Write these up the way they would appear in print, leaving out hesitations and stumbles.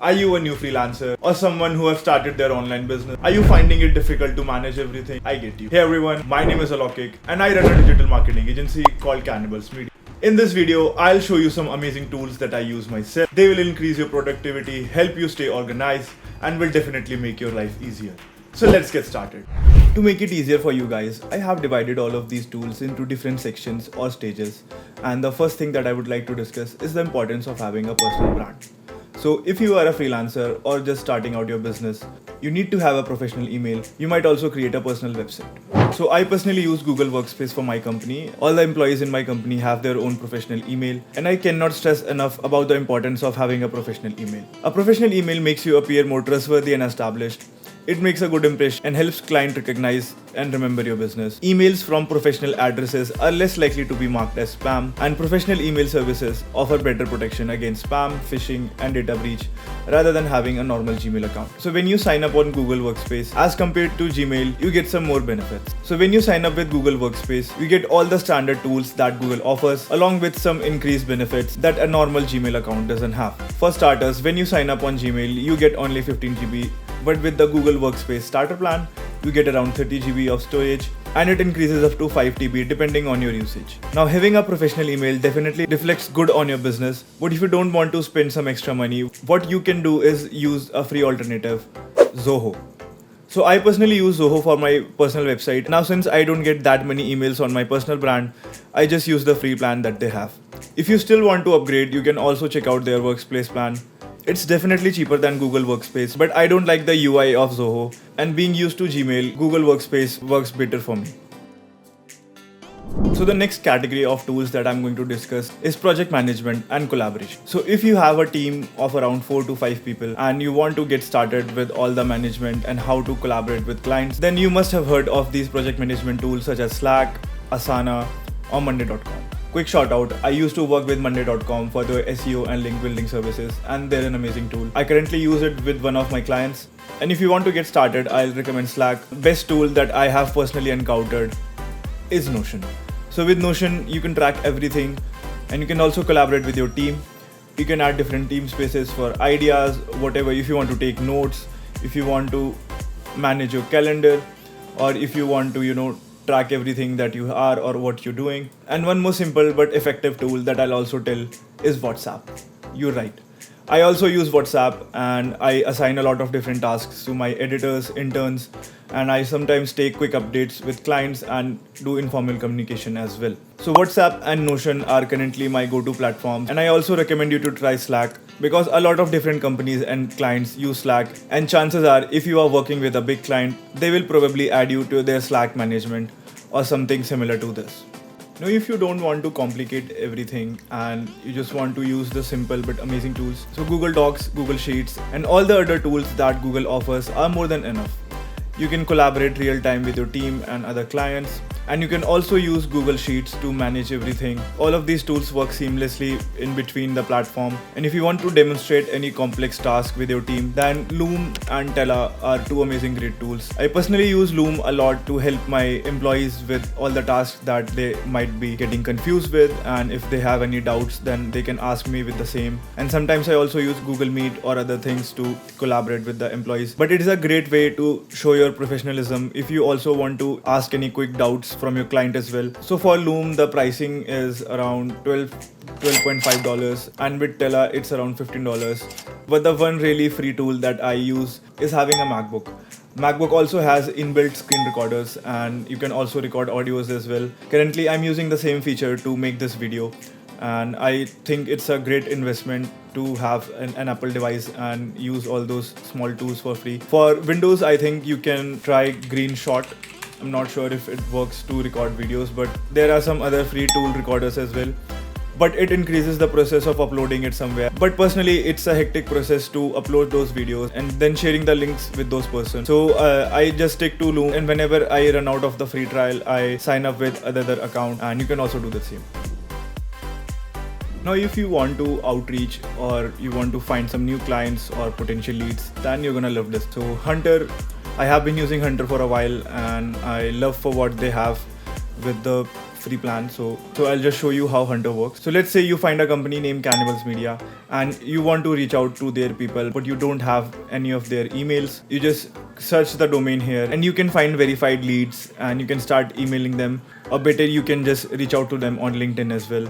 Are you a new freelancer or someone who has started their online business? Are you finding it difficult to manage everything? I get you. Hey everyone, my name is Aloukik and I run a digital marketing agency called Cannibals Media. In this video, I'll show you some amazing tools that I use myself. They will increase your productivity, help you stay organized, and will definitely make your life easier. So let's get started. To make it easier for you guys, I have divided all of these tools into different sections or stages. And the first thing that I would like to discuss is the importance of having a personal brand. So if you are a freelancer or just starting out your business, you need to have a professional email. You might also create a personal website. So I personally use Google Workspace for my company. All the employees in my company have their own professional email, and I cannot stress enough about the importance of having a professional email. A professional email makes you appear more trustworthy and established. It makes a good impression and helps client recognize and remember your business. Emails from professional addresses are less likely to be marked as spam, and professional email services offer better protection against spam, phishing, and data breach rather than having a normal Gmail account. So when you sign up on Google Workspace as compared to Gmail, you get some more benefits. So when you sign up with Google Workspace, you get all the standard tools that Google offers along with some increased benefits that a normal Gmail account doesn't have. For starters, when you sign up on Gmail, you get only 15 GB. But with the Google Workspace starter plan, you get around 30 GB of storage, and it increases up to 5 TB depending on your usage. Now, having a professional email definitely reflects good on your business, but if you don't want to spend some extra money, what you can do is use a free alternative, Zoho. So I personally use Zoho for my personal website. Now, since I don't get that many emails on my personal brand, I just use the free plan that they have. If you still want to upgrade, you can also check out their Workspace plan. It's definitely cheaper than Google Workspace, but I don't like the UI of Zoho, and being used to Gmail, Google Workspace works better for me. So the next category of tools that I'm going to discuss is project management and collaboration. So if you have a team of around 4 to 5 people and you want to get started with all the management and how to collaborate with clients, then you must have heard of these project management tools such as Slack, Asana, or Monday.com. Quick shout out, I used to work with Monday.com for their SEO and link building services, and they're an amazing tool. I currently use it with one of my clients, and if you want to get started, I'll recommend Slack. Best tool that I have personally encountered is Notion. So with Notion, you can track everything, and you can also collaborate with your team. You can add different team spaces for ideas, whatever, if you want to take notes, if you want to manage your calendar, or if you want to, track everything that you are or what you're doing. And one more simple but effective tool that I'll also tell is WhatsApp. You're right. I also use WhatsApp, and I assign a lot of different tasks to my editors, interns, and I sometimes take quick updates with clients and do informal communication as well. So WhatsApp and Notion are currently my go-to platforms, and I also recommend you to try Slack because a lot of different companies and clients use Slack, and chances are if you are working with a big client, they will probably add you to their Slack management or something similar to this. Now, if you don't want to complicate everything and you just want to use the simple but amazing tools, so Google Docs, Google Sheets, and all the other tools that Google offers are more than enough. You can collaborate real time with your team and other clients, and you can also use Google Sheets to manage everything. All of these tools work seamlessly in between the platform, and if you want to demonstrate any complex task with your team, then Loom and Tela are two amazing great tools. I personally use Loom a lot to help my employees with all the tasks that they might be getting confused with, and if they have any doubts, then they can ask me with the same. And sometimes I also use Google Meet or other things to collaborate with the employees. But it is a great way to show your professionalism if you also want to ask any quick doubts from your client as well. So for Loom, the pricing is around $12.5, and with Tela it's around $15. But the one really free tool that I use is having a MacBook. MacBook also has inbuilt screen recorders, and you can also record audios as well. Currently I'm using the same feature to make this video, and I think it's a great investment to have an Apple device and use all those small tools for free. For Windows, I think you can try Greenshot. I'm not sure if it works to record videos, but there are some other free tool recorders as well. But it increases the process of uploading it somewhere. But personally, it's a hectic process to upload those videos and then sharing the links with those persons. So I just stick to Loom, and whenever I run out of the free trial, I sign up with another account, and you can also do the same. Now, if you want to outreach or you want to find some new clients or potential leads, then you're gonna love this. So Hunter, I have been using Hunter for a while, and I love for what they have with the free plan. So I'll just show you how Hunter works. So let's say you find a company named Cannibals Media and you want to reach out to their people, but you don't have any of their emails. You just search the domain here and you can find verified leads and you can start emailing them, or better, you can just reach out to them on LinkedIn as well.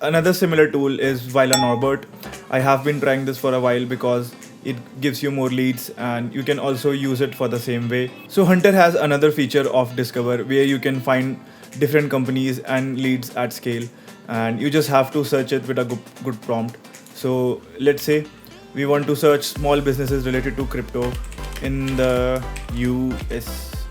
Another similar tool is Vila Norbert. I have been trying this for a while because it gives you more leads and you can also use it for the same way. So Hunter has another feature of Discover where you can find different companies and leads at scale, and you just have to search it with a good prompt. So let's say we want to search small businesses related to crypto in the US.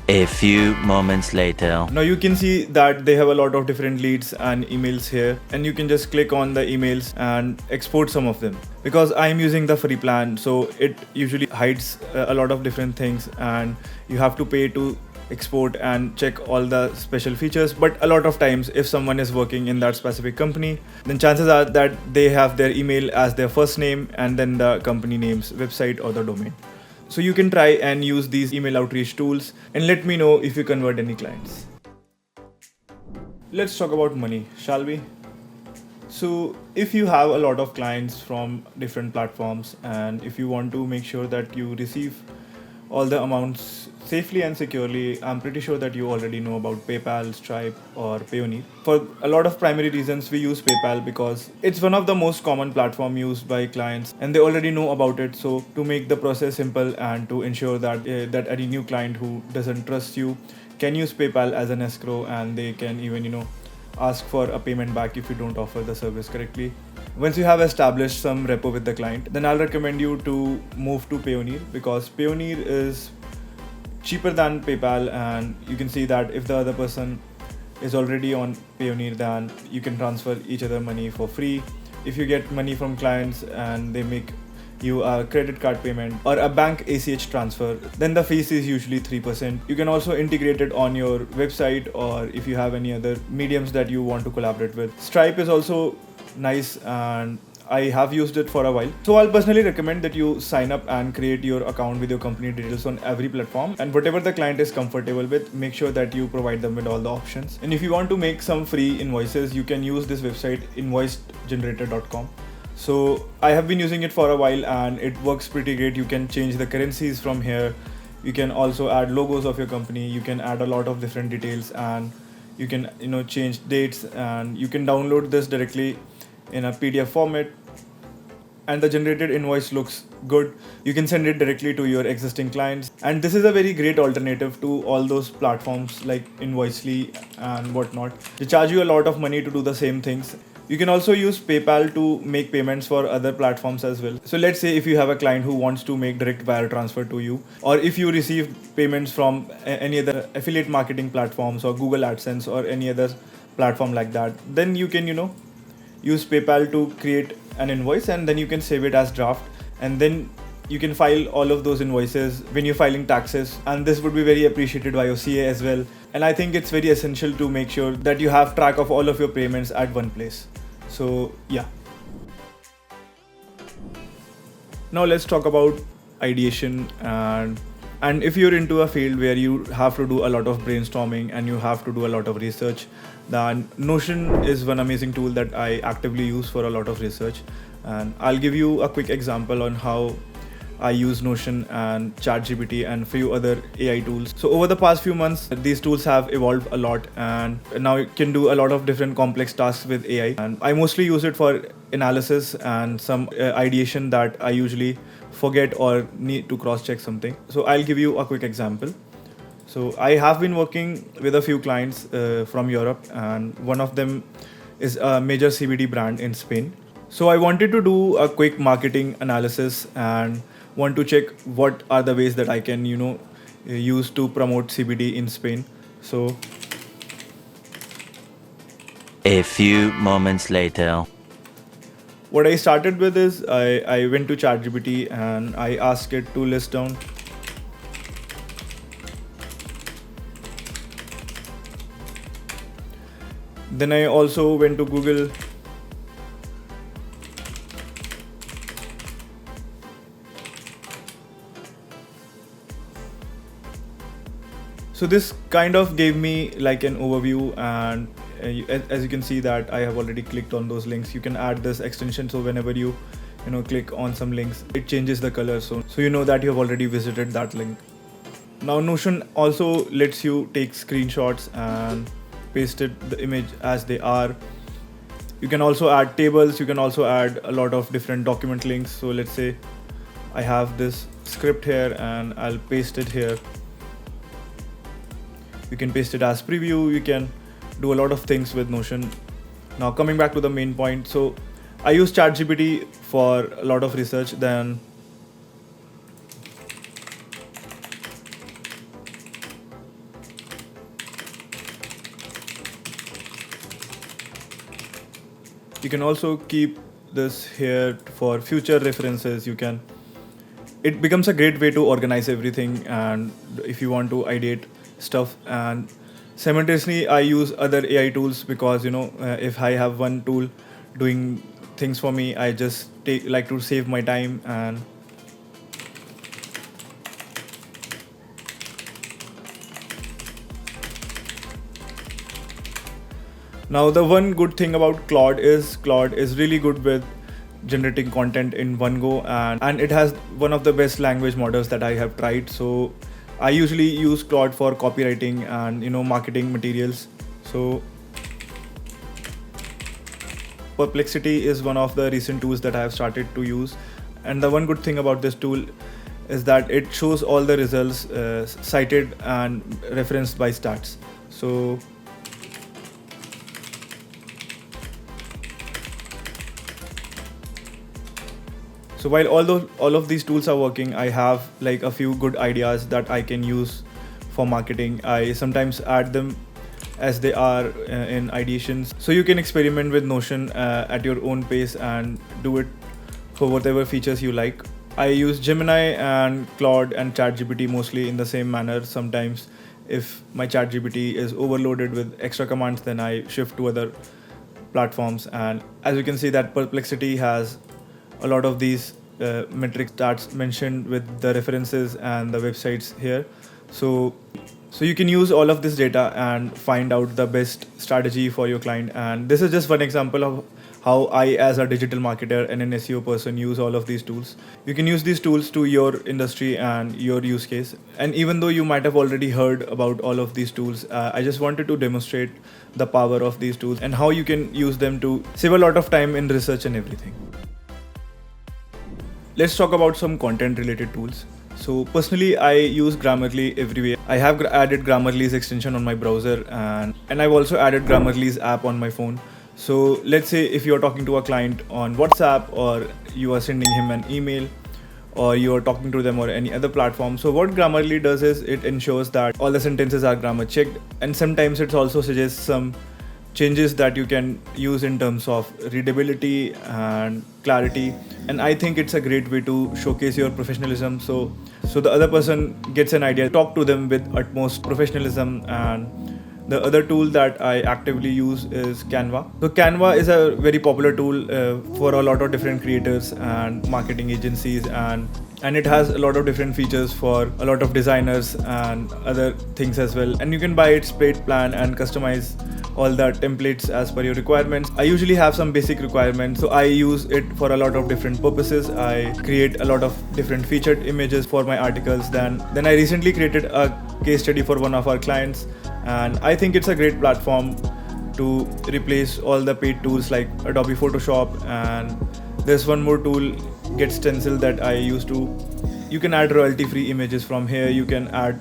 A few moments later. Now you can see that they have a lot of different leads and emails here, and you can just click on the emails and export some of them. Because I'm using the free plan, so it usually hides a lot of different things and you have to pay to export and check all the special features. But a lot of times if someone is working in that specific company, then chances are that they have their email as their first name and then the company name's website or the domain. So you can try and use these email outreach tools and let me know if you convert any clients. Let's talk about money, shall we? So if you have a lot of clients from different platforms and if you want to make sure that you receive all the amounts safely and securely, I'm pretty sure that you already know about PayPal, Stripe or Payoneer. For a lot of primary reasons, we use PayPal because it's one of the most common platform used by clients and they already know about it. So to make the process simple and to ensure that that any new client who doesn't trust you can use PayPal as an escrow, and they can even ask for a payment back if you don't offer the service correctly. Once you have established some repo with the client, then I'll recommend you to move to Payoneer because Payoneer is cheaper than PayPal, and you can see that if the other person is already on Payoneer, then you can transfer each other money for free. If you get money from clients and they make you a credit card payment or a bank ACH transfer, then the fees is usually 3%. You can also integrate it on your website or if you have any other mediums that you want to collaborate with. Stripe is also nice and I have used it for a while. So I'll personally recommend that you sign up and create your account with your company details on every platform, and whatever the client is comfortable with, make sure that you provide them with all the options. And if you want to make some free invoices, you can use this website invoicegenerator.com. So I have been using it for a while and it works pretty great. You can change the currencies from here. You can also add logos of your company. You can add a lot of different details and you can change dates, and you can download this directly in a PDF format, and the generated invoice looks good. You can send it directly to your existing clients, and this is a very great alternative to all those platforms like Invoicely and whatnot. They charge you a lot of money to do the same things. You can also use PayPal to make payments for other platforms as well. So let's say if you have a client who wants to make direct wire transfer to you, or if you receive payments from any other affiliate marketing platforms or Google AdSense or any other platform like that, then you can use PayPal to create an invoice, and then you can save it as draft, and then you can file all of those invoices when you're filing taxes, and this would be very appreciated by your CA as well. And I think it's very essential to make sure that you have track of all of your payments at one place. So yeah. Now let's talk about ideation, and if you're into a field where you have to do a lot of brainstorming and you have to do a lot of research, then Notion is one amazing tool that I actively use for a lot of research. And I'll give you a quick example on how I use Notion and ChatGPT and few other AI tools. So over the past few months, these tools have evolved a lot, and now it can do a lot of different complex tasks with AI. And I mostly use it for analysis and some ideation that I usually forget or need to cross-check something. So I'll give you a quick example. So I have been working with a few clients from Europe, and one of them is a major CBD brand in Spain. So I wanted to do a quick marketing analysis and want to check what are the ways that I can use to promote CBD in Spain. So a few moments later. What I started with is I went to ChatGPT and I asked it to list down then I also went to Google. So this kind of gave me like an overview, and as you can see that I have already clicked on those links. You can add this extension, so whenever you click on some links, it changes the color, so you know that you have already visited that link. Now Notion also lets you take screenshots and paste the image as they are. You can also add tables, you can also add a lot of different document links. So let's say I have this script here and I'll paste it here. You can paste it as preview, you can do a lot of things with Notion. Now coming back to the main point, so I use ChatGPT for a lot of research. Then you can also keep this here for future references. It becomes a great way to organize everything, and if you want to ideate stuff. And simultaneously I use other AI tools, because if I have one tool doing things for me, I just like to save my time. And now the one good thing about Claude is really good with generating content in one go, and it has one of the best language models that I have tried. So I usually use Claude for copywriting and marketing materials. So Perplexity is one of the recent tools that I have started to use, and the one good thing about this tool is that it shows all the results cited and referenced by stats. So while all of these tools are working, I have like a few good ideas that I can use for marketing. I sometimes add them as they are in ideations. So you can experiment with Notion at your own pace and do it for whatever features you like. I use Gemini and Claude and ChatGPT mostly in the same manner. Sometimes if my ChatGPT is overloaded with extra commands, then I shift to other platforms. And as you can see that Perplexity has a lot of these metric stats mentioned with the references and the websites here. So you can use all of this data and find out the best strategy for your client. And this is just one example of how I, as a digital marketer and an SEO person, use all of these tools. You can use these tools to your industry and your use case. And even though you might have already heard about all of these tools, I just wanted to demonstrate the power of these tools and how you can use them to save a lot of time in research and everything. Let's talk about some content related tools. So personally, I use Grammarly everywhere. I have added Grammarly's extension on my browser, and I've also added Grammarly's app on my phone. So let's say if you're talking to a client on WhatsApp, or you are sending him an email, or you're talking to them or any other platform. So what Grammarly does is it ensures that all the sentences are grammar checked, and sometimes it also suggests some changes that you can use in terms of readability and clarity. And I think it's a great way to showcase your professionalism, so the other person gets an idea. Talk to them with utmost professionalism. And the other tool that I actively use is Canva. So Canva is a very popular tool for a lot of different creators and marketing agencies, and it has a lot of different features for a lot of designers and other things as well. And you can buy its paid plan and customize all the templates as per your requirements. I usually have some basic requirements, so I use it for a lot of different purposes. I create a lot of different featured images for my articles. Then I recently created a case study for one of our clients, and I think it's a great platform to replace all the paid tools like Adobe Photoshop. And there's one more tool, Get Stencil, that I use to. You can add royalty free images from here, you can add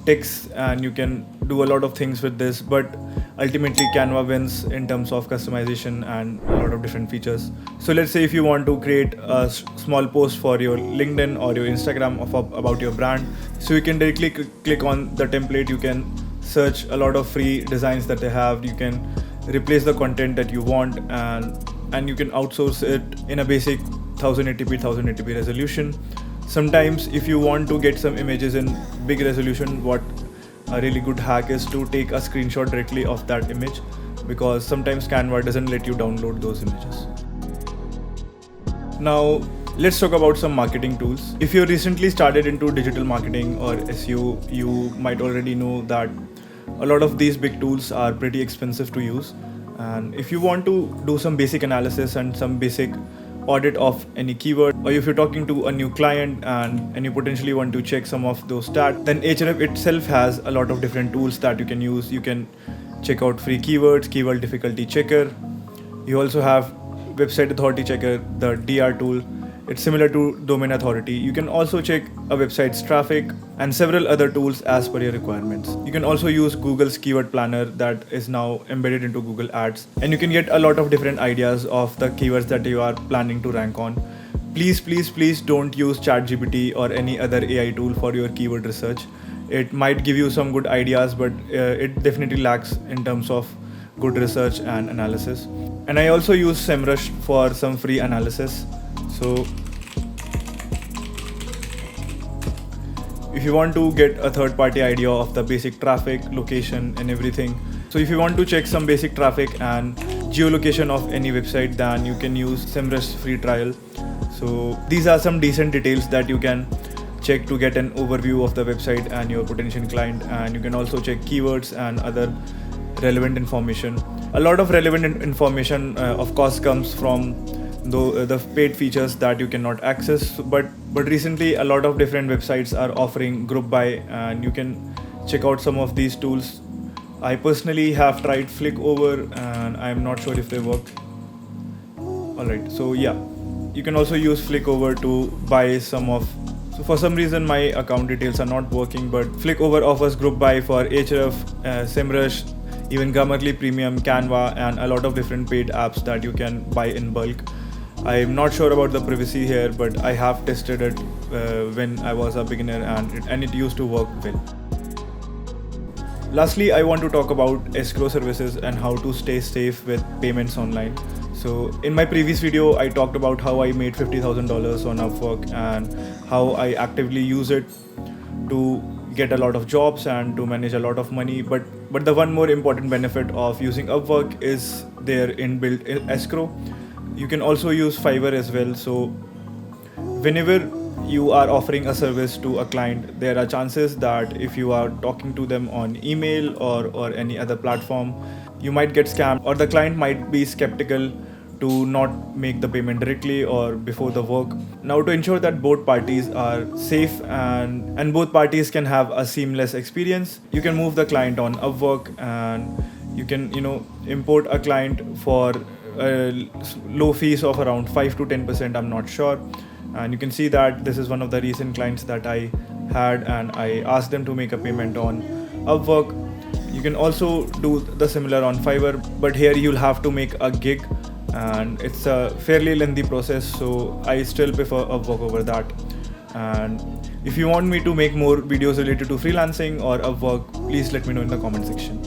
text, and you can do a lot of things with this. But ultimately Canva wins in terms of customization and a lot of different features. So let's say if you want to create a small post for your LinkedIn or your Instagram about your brand, so you can directly click on the template. You can search a lot of free designs that they have. You can replace the content that you want, and you can outsource it in a basic 1080p resolution. Sometimes if you want to get some images in big resolution, what a really good hack is to take a screenshot directly of that image, because sometimes Canva doesn't let you download those images. Now Let's talk about some marketing tools. If you recently started into digital marketing or SEO, you might already know that a lot of these big tools are pretty expensive to use. And if you want to do some basic analysis and some basic audit of any keyword, or if you're talking to a new client and you potentially want to check some of those stats, then Ahref itself has a lot of different tools that you can use. You can check out free keywords, keyword difficulty checker. You also have website authority checker, the DR tool. It's similar to domain authority. You can also check a website's traffic and several other tools as per your requirements. You can also use Google's keyword planner that is now embedded into Google Ads, and you can get a lot of different ideas of the keywords that you are planning to rank on. Please don't use ChatGPT or any other AI tool for your keyword research. It might give you some good ideas, but it definitely lacks in terms of good research and analysis. And I also use SEMrush for some free analysis. So if you want to get a third-party idea of the basic traffic, location and everything, so if you want to check some basic traffic and geolocation of any website, then you can use SEMrush free trial. So these are some decent details that you can check to get an overview of the website and your potential client. And you can also check keywords and other relevant information. A lot of relevant information of course comes from the paid features that you cannot access, but recently a lot of different websites are offering group buy, and you can check out some of these tools. I personally have tried Flickover and I'm not sure if they work. Alright, so yeah, you can also use Flickover to buy some of. So for some reason my account details are not working, but Flickover offers group buy for Ahref, SEMrush, even Grammarly Premium, Canva, and a lot of different paid apps that you can buy in bulk. I'm not sure about the privacy here, but I have tested it when I was a beginner, and it used to work well. Lastly, I want to talk about escrow services and how to stay safe with payments online. So in my previous video, I talked about how I made $50,000 on Upwork and how I actively use it to get a lot of jobs and to manage a lot of money. But the one more important benefit of using Upwork is their inbuilt escrow. You can also use Fiverr as well. So whenever you are offering a service to a client, there are chances that if you are talking to them on email or any other platform, you might get scammed, or the client might be skeptical to not make the payment directly or before the work. Now, to ensure that both parties are safe and both parties can have a seamless experience, you can move the client on Upwork, and you can import a client for low fees of around 5 to 10%, I'm not sure. And you can see that this is one of the recent clients that I had, and I asked them to make a payment on Upwork. You can also do the similar on Fiverr, but here you'll have to make a gig, and it's a fairly lengthy process, so I still prefer Upwork over that. And if you want me to make more videos related to freelancing or Upwork, please let me know in the comment section.